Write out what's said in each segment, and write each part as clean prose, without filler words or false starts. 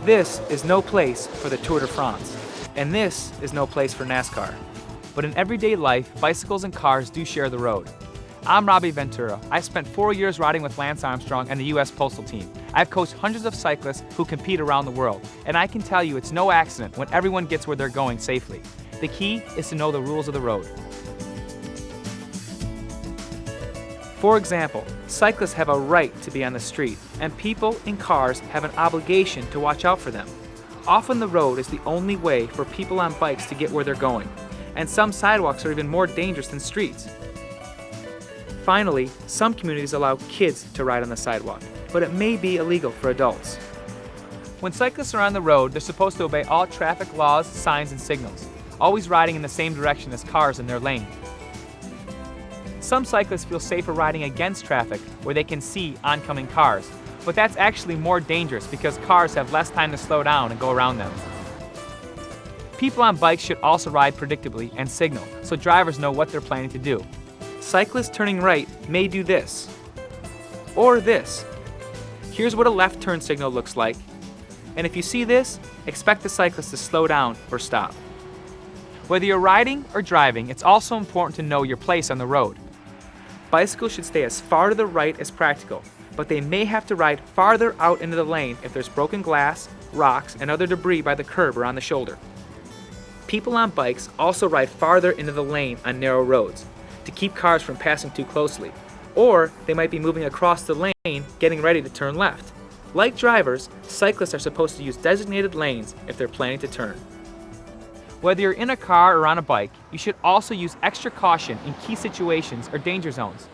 This is no place for the Tour de France, and this is no place for NASCAR. But in everyday life, bicycles and cars do share the road. I'm Robbie Ventura. I spent 4 years riding with Lance Armstrong and the U.S. Postal Team. I've coached hundreds of cyclists who compete around the world, and I can tell you it's no accident when everyone gets where they're going safely. The key is to know the rules of the road. For example, cyclists have a right to be on the street, and people in cars have an obligation to watch out for them. Often the road is the only way for people on bikes to get where they're going, and some sidewalks are even more dangerous than streets. Finally, some communities allow kids to ride on the sidewalk, but it may be illegal for adults. When cyclists are on the road, they're supposed to obey all traffic laws, signs, and signals, always riding in the same direction as cars in their lane. Some cyclists feel safer riding against traffic where they can see oncoming cars, but that's actually more dangerous because cars have less time to slow down and go around them. People on bikes should also ride predictably and signal so drivers know what they're planning to do. Cyclists turning right may do this, or this. Here's what a left turn signal looks like, and if you see this, expect the cyclist to slow down or stop. Whether you're riding or driving, it's also important to know your place on the road. Bicycles should stay as far to the right as practical, but they may have to ride farther out into the lane if there's broken glass, rocks, and other debris by the curb or on the shoulder. People on bikes also ride farther into the lane on narrow roads to keep cars from passing too closely, or they might be moving across the lane getting ready to turn left. Like drivers, cyclists are supposed to use designated lanes if they're planning to turn. Whether you're in a car or on a bike, you should also use extra caution in key situations or danger zones.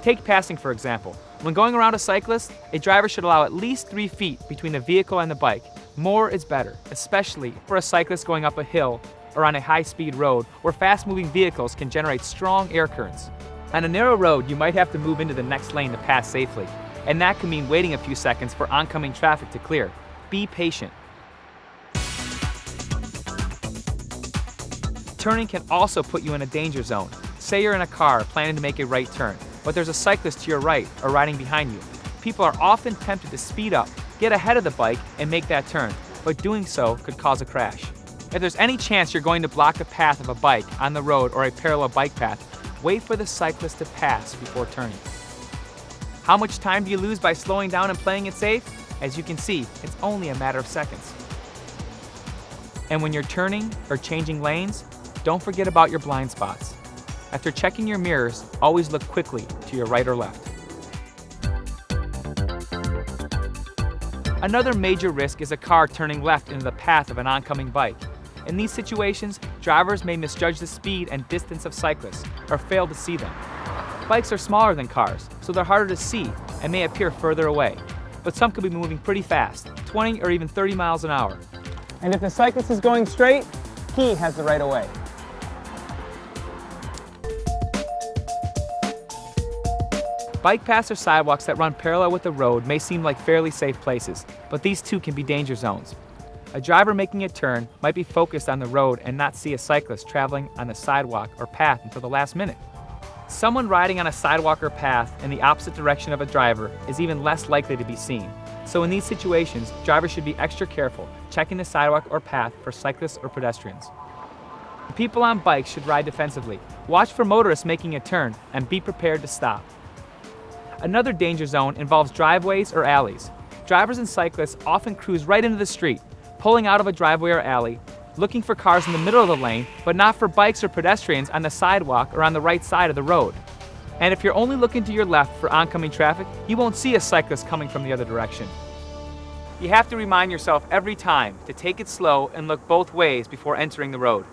Take passing, for example. When going around a cyclist, a driver should allow at least 3 feet between the vehicle and the bike. More is better, especially for a cyclist going up a hill or on a high-speed road where fast-moving vehicles can generate strong air currents. On a narrow road, you might have to move into the next lane to pass safely, and that can mean waiting a few seconds for oncoming traffic to clear. Be patient. Turning can also put you in a danger zone. Say you're in a car planning to make a right turn, but there's a cyclist to your right or riding behind you. People are often tempted to speed up, get ahead of the bike, and make that turn, but doing so could cause a crash. If there's any chance you're going to block the path of a bike on the road or a parallel bike path, wait for the cyclist to pass before turning. How much time do you lose by slowing down and playing it safe? As you can see, it's only a matter of seconds. And when you're turning or changing lanes, don't forget about your blind spots. After checking your mirrors, always look quickly to your right or left. Another major risk is a car turning left into the path of an oncoming bike. In these situations, drivers may misjudge the speed and distance of cyclists or fail to see them. Bikes are smaller than cars, so they're harder to see and may appear further away. But some could be moving pretty fast, 20 or even 30 miles an hour. And if the cyclist is going straight, he has the right of way. Bike paths or sidewalks that run parallel with the road may seem like fairly safe places, but these too can be danger zones. A driver making a turn might be focused on the road and not see a cyclist traveling on the sidewalk or path until the last minute. Someone riding on a sidewalk or path in the opposite direction of a driver is even less likely to be seen. So in these situations, drivers should be extra careful, checking the sidewalk or path for cyclists or pedestrians. People on bikes should ride defensively. Watch for motorists making a turn and be prepared to stop. Another danger zone involves driveways or alleys. Drivers and cyclists often cruise right into the street, pulling out of a driveway or alley, looking for cars in the middle of the lane, but not for bikes or pedestrians on the sidewalk or on the right side of the road. And if you're only looking to your left for oncoming traffic, you won't see a cyclist coming from the other direction. You have to remind yourself every time to take it slow and look both ways before entering the road.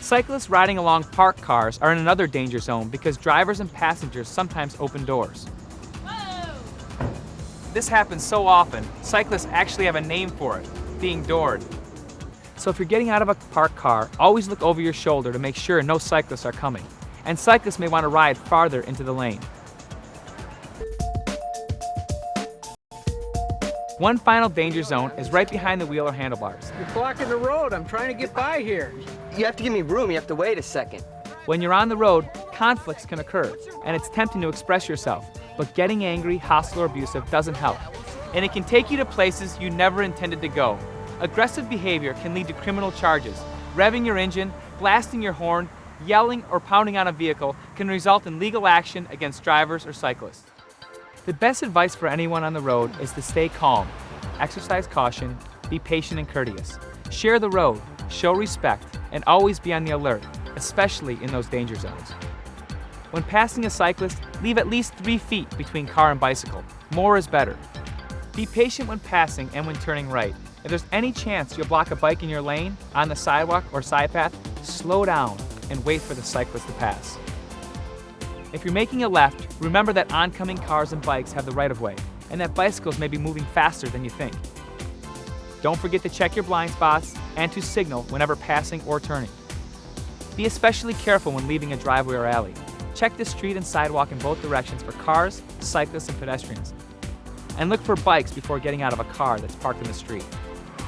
Cyclists riding along parked cars are in another danger zone because drivers and passengers sometimes open doors. Whoa! This happens so often, cyclists actually have a name for it, being doored. So if you're getting out of a parked car, always look over your shoulder to make sure no cyclists are coming. And cyclists may want to ride farther into the lane. One final danger zone is right behind the wheel or handlebars. You're blocking the road. I'm trying to get by here. You have to give me room. You have to wait a second. When you're on the road, conflicts can occur, and it's tempting to express yourself. but getting angry, hostile, or abusive doesn't help. And it can take you to places you never intended to go. Aggressive behavior can lead to criminal charges. Revving your engine, blasting your horn, yelling, or pounding on a vehicle can result in legal action against drivers or cyclists. The best advice for anyone on the road is to stay calm, exercise caution, be patient and courteous. Share the road, show respect, and always be on the alert, especially in those danger zones. When passing a cyclist, leave at least 3 feet between car and bicycle. More is better. Be patient when passing and when turning right. If there's any chance you'll block a bike in your lane, on the sidewalk or side path, slow down and wait for the cyclist to pass. If you're making a left, remember that oncoming cars and bikes have the right of way, and that bicycles may be moving faster than you think. Don't forget to check your blind spots and to signal whenever passing or turning. Be especially careful when leaving a driveway or alley. Check the street and sidewalk in both directions for cars, cyclists, and pedestrians. And look for bikes before getting out of a car that's parked in the street.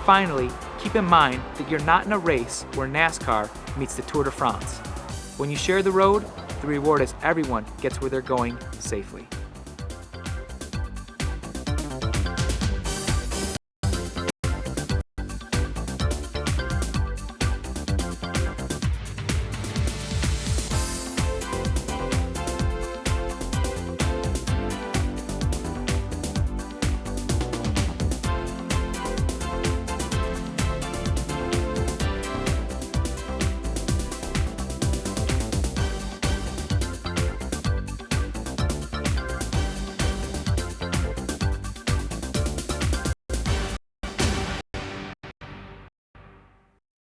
Finally, keep in mind that you're not in a race where NASCAR meets the Tour de France. When you share the road, the reward is everyone gets where they're going safely.